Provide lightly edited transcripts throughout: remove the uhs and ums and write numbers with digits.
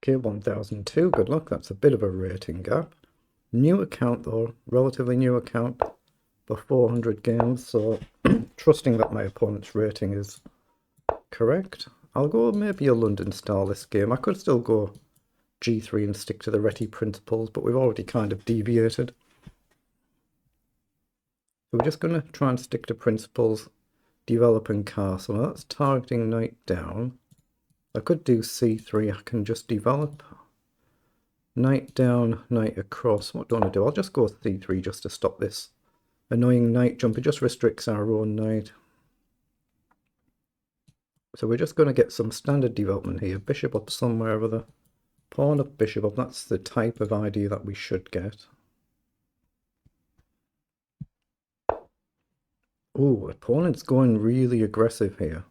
Okay, 1002, good luck. That's a bit of a rating gap. New account though, relatively new account for 400 games, so trusting that my opponent's rating is correct. I'll go maybe a London style this game. I could still go G3 and stick to the Reti principles, but we've already kind of deviated. So we're just going to try and stick to principles, developing castle. Now that's targeting knight down. I could do C3, I can just develop. Knight down, knight across. What do I want to do? I'll just go C3 just to stop this annoying knight jump. It just restricts our own knight. So we're just going to get some standard development here. Bishop up somewhere or other. Pawn up, bishop up. That's the type of idea that we should get. Oh, opponent's going really aggressive here.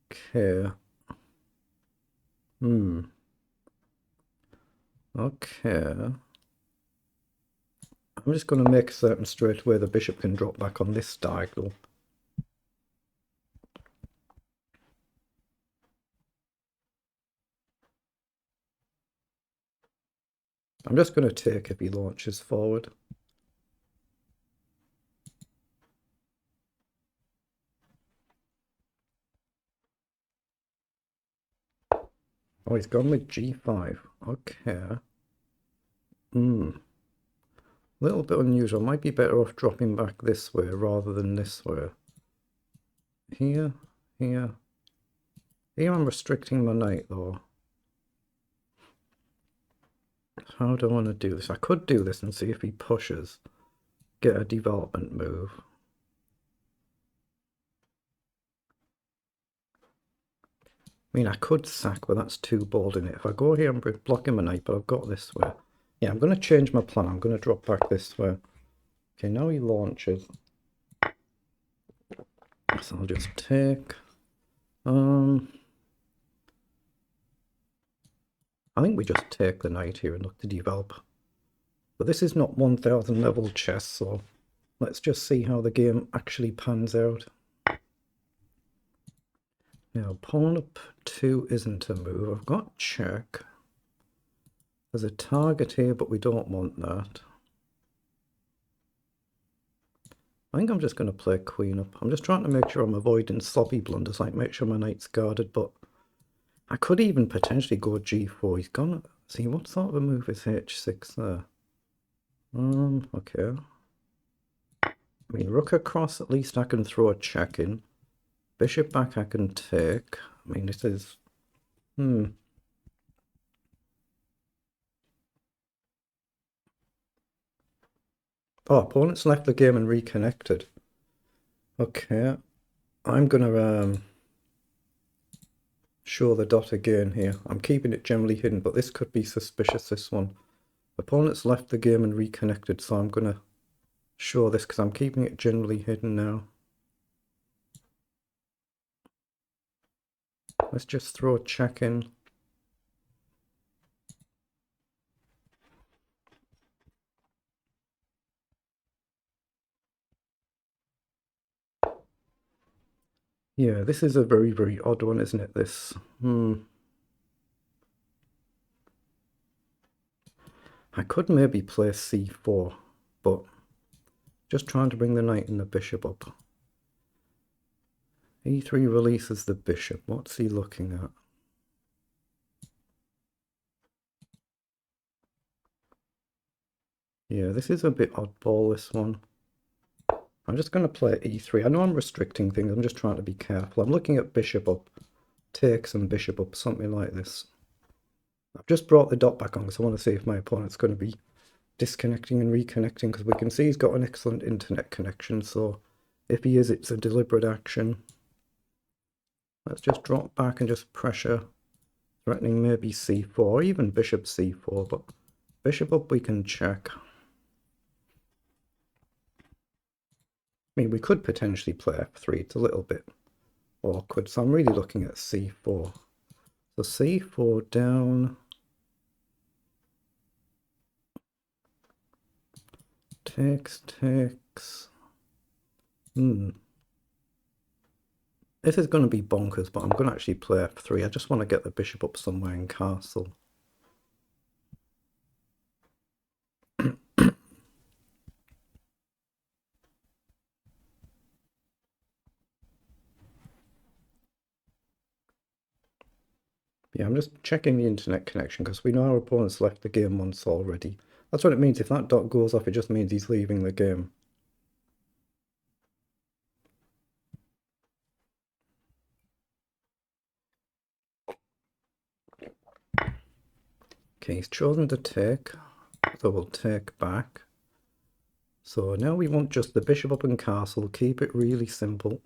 Okay. Okay. I'm just going to make certain straight away the bishop can drop back on this diagonal. I'm just going to take if he launches forward. Oh, he's gone with G5. Okay. A little bit unusual. Might be better off dropping back this way rather than this way. Here, here. Here I'm restricting my knight though. How do I want to do this? I could do this and see if he pushes. Get a development move. I mean, I could sack, but that's too bold in it. If I go here, I'm blocking my knight, but I've got this way. Yeah, I'm going to change my plan. I'm going to drop back this way. Okay, now he launches. So I'll just take... I think we just take the knight here and look to develop. But this is not 1000 level chess, so let's just see how the game actually pans out. Now, pawn up 2 isn't a move. I've got check. There's a target here, but we don't want that. I think I'm just going to play queen up. I'm just trying to make sure I'm avoiding sloppy blunders, like make sure my knight's guarded, but I could even potentially go G4. He's gonna see what sort of a move is H6 there. Okay. I mean, rook across, at least I can throw a check in. Bishop back I can take. I mean, this is... Oh, opponent's left the game and reconnected. Okay. I'm gonna show the dot again here. I'm keeping it generally hidden, but this could be suspicious, this one. Opponent's left the game and reconnected, so I'm gonna show this because I'm keeping it generally hidden now. Let's just throw a check in. Yeah, this is a very, very odd one, isn't it, this? I could maybe play C4, but just trying to bring the knight and the bishop up. E3 releases the bishop. What's he looking at? Yeah, this is a bit oddball, this one. I'm just going to play E3. I know I'm restricting things. I'm just trying to be careful. I'm looking at bishop up, takes and bishop up, something like this. I've just brought the dot back on because I want to see if my opponent's going to be disconnecting and reconnecting, because we can see he's got an excellent internet connection. So if he is, it's a deliberate action. Let's just drop back and just pressure, threatening maybe C4, or even bishop C4, but bishop up we can check. I mean, we could potentially play F3. It's a little bit awkward, so I'm really looking at C4. So C4 down. Takes. This is going to be bonkers, but I'm going to actually play F3. I just want to get the bishop up somewhere in castle. Yeah, I'm just checking the internet connection because we know our opponent's left the game once already. That's what it means. If that dot goes off, it just means he's leaving the game. Okay, he's chosen to take, so we'll take back. So now we want just the bishop up and castle, keep it really simple.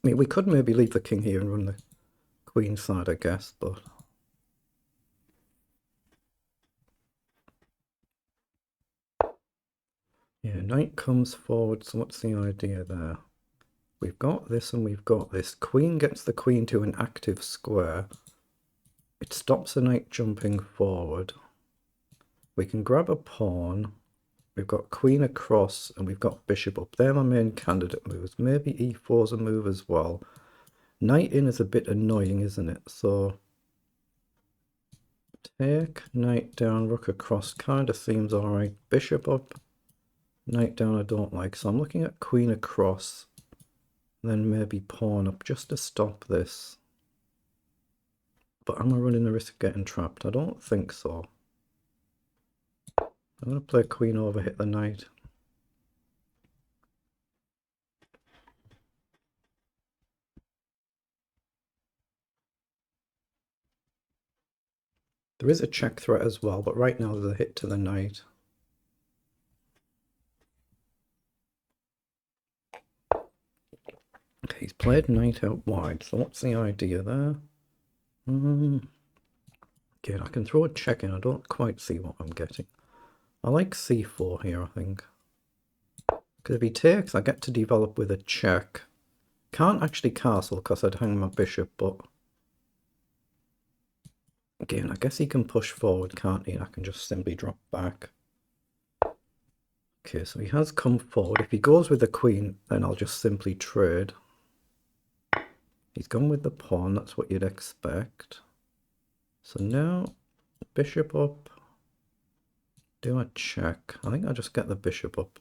I mean, we could maybe leave the king here and run the queen side, I guess, but... Yeah, knight comes forward, so what's the idea there? We've got this and we've got this. Queen gets the queen to an active square. It stops the knight jumping forward. We can grab a pawn. We've got queen across and we've got bishop up. They're my main candidate moves. Maybe e4's a move as well. Knight in is a bit annoying, isn't it? So take, knight down, rook across kind of seems alright. Bishop up, knight down I don't like. So I'm looking at queen across, then maybe pawn up just to stop this. But am I running the risk of getting trapped? I don't think so. I'm going to play queen over, hit the knight. There is a check threat as well, but right now there's a hit to the knight. Okay, he's played knight out wide, so what's the idea there? Again, I can throw a check in, I don't quite see what I'm getting. I like c4 here, I think. Because if he takes, I get to develop with a check. Can't actually castle because I'd hang my bishop, but... Again, I guess he can push forward, can't he? I can just simply drop back. Okay, so he has come forward. If he goes with the queen, then I'll just simply trade. He's gone with the pawn, that's what you'd expect. So now, bishop up. Do a check. I think I'll just get the bishop up.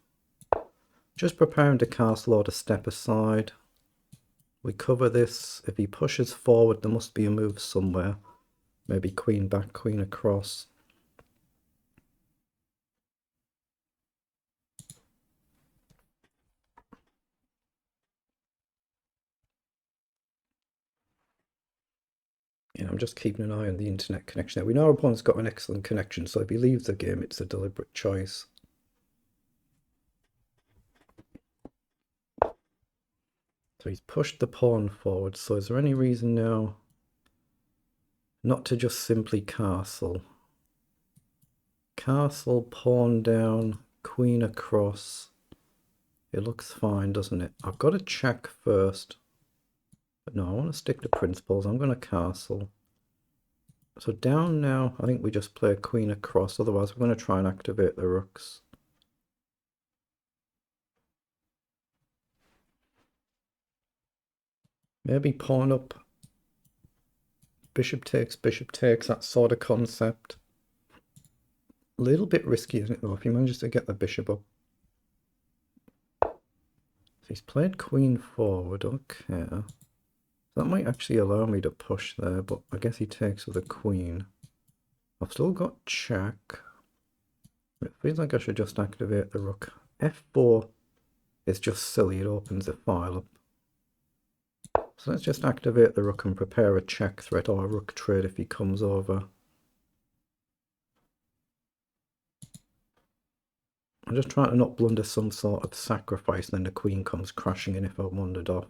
Just preparing to castle or to step aside. We cover this. If he pushes forward, there must be a move somewhere. Maybe queen back, queen across. Yeah, I'm just keeping an eye on the internet connection there. We know our opponent's got an excellent connection, so if he leaves the game, it's a deliberate choice. So he's pushed the pawn forward, so is there any reason now not to just simply castle? Castle, pawn down, queen across. It looks fine, doesn't it? I've got to check first. But no, I want to stick to principles. I'm going to castle. So down now, I think we just play queen across. Otherwise, we're going to try and activate the rooks. Maybe pawn up. Bishop takes, that sort of concept. A little bit risky, isn't it, though, if he manages to get the bishop up. So he's played queen forward, okay. That might actually allow me to push there, but I guess he takes with a queen. I've still got check. It feels like I should just activate the rook. F4 is just silly, it opens the file up. So let's just activate the rook and prepare a check threat or a rook trade if he comes over. I'm just trying to not blunder some sort of sacrifice, and then the queen comes crashing in if I wandered off.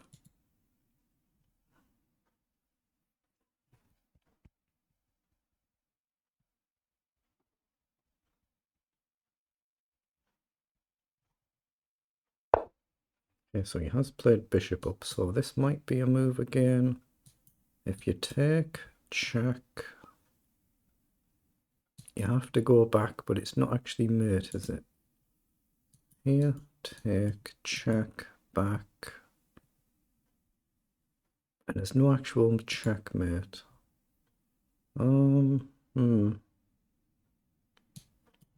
Okay, so he has played bishop up, so this might be a move again. If you take, check. You have to go back, but it's not actually mate, is it? Here, take, check, back. And there's no actual checkmate.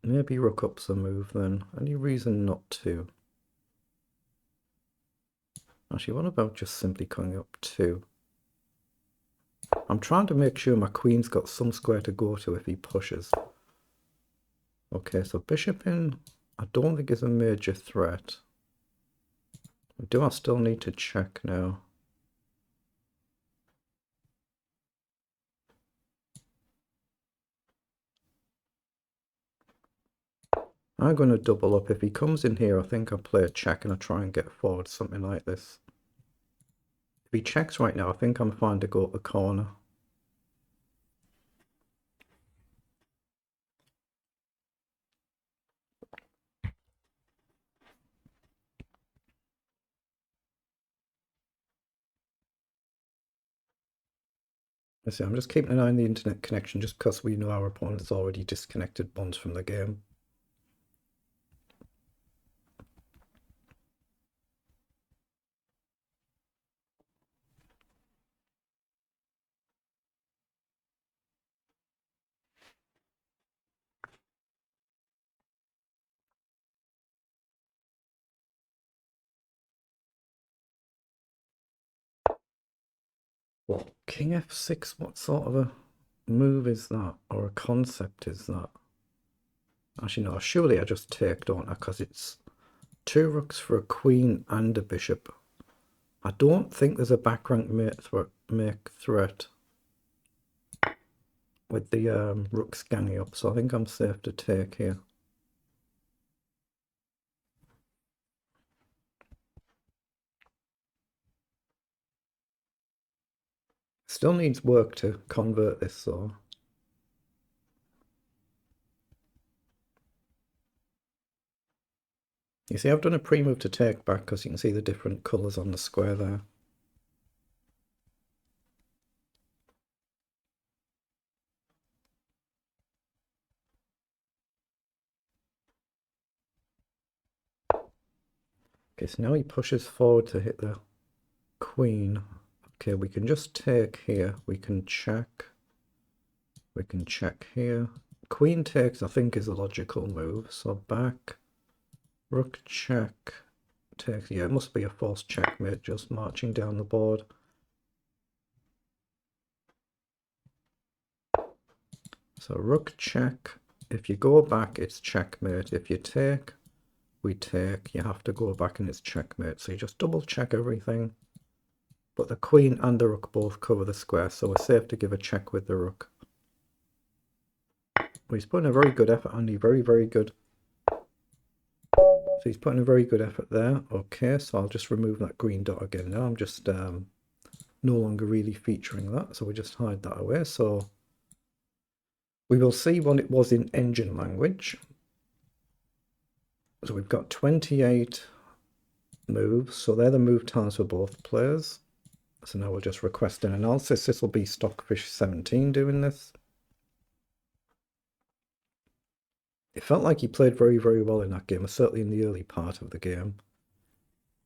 Maybe rook up's a move then. Any reason not to? Actually, what about just simply coming up 2? I'm trying to make sure my queen's got some square to go to if he pushes. Okay, so bishop in, I don't think is a major threat. Do I still need to check now? I'm going to double up. If he comes in here, I think I'll play a check and I try and get forward, something like this. If he checks right now, I think I'm fine to go up the corner. Let's see, I'm just keeping an eye on the internet connection just because we know our opponent's already disconnected once from the game. Well, king f6, what sort of a move is that? Or a concept is that? Actually, no, surely I just take, don't I? Because it's 2 rooks for a queen and a bishop. I don't think there's a back rank make threat with the rooks ganging up, so I think I'm safe to take here. Still needs work to convert this, so. You see, I've done a pre-move to take back because you can see the different colours on the square there. Okay, so now he pushes forward to hit the queen. Okay, we can just take here. We can check. We can check here. Queen takes, I think, is a logical move. So back, rook check, takes. Yeah, it must be a forced checkmate, just marching down the board. So rook check. If you go back, it's checkmate. If you take, we take. You have to go back and it's checkmate. So you just double check everything. But the queen and the rook both cover the square, so we're safe to give a check with the rook. Well, he's putting a very good effort, Andy. Very, very good. So he's putting a very good effort there. Okay, so I'll just remove that green dot again. Now I'm just no longer really featuring that, so we just hide that away. So we will see what it was in engine language. So we've got 28 moves, so they're the move times for both players. So now we'll just request an analysis. This will be Stockfish17 doing this. It felt like he played very, very well in that game, certainly in the early part of the game.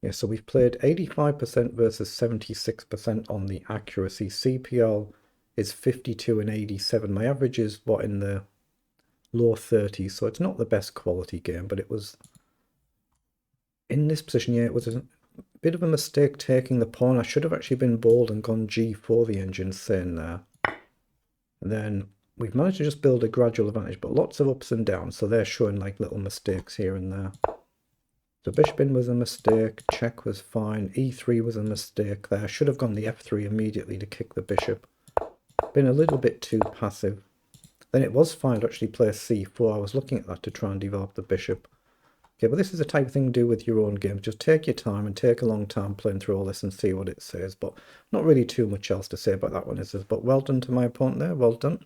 Yeah, so we've played 85% versus 76% on the accuracy. CPL is 52 and 87. My average is, what, in the low 30s, so it's not the best quality game, but it was... In this position, yeah, it was a bit of a mistake taking the pawn. I should have actually been bold and gone g4, the engine's saying there. And then we've managed to just build a gradual advantage, but lots of ups and downs, so they're showing like little mistakes here and there. So bishop in was a mistake, check was fine, e3 was a mistake there. Should have gone the f3 immediately to kick the bishop. Been a little bit too passive. Then it was fine to actually play c4. I was looking at that to try and develop the bishop. Okay, but this is the type of thing to do with your own game. Just take your time and take a long time playing through all this and see what it says. But not really too much else to say about that one, is there? But well done to my opponent there. Well done.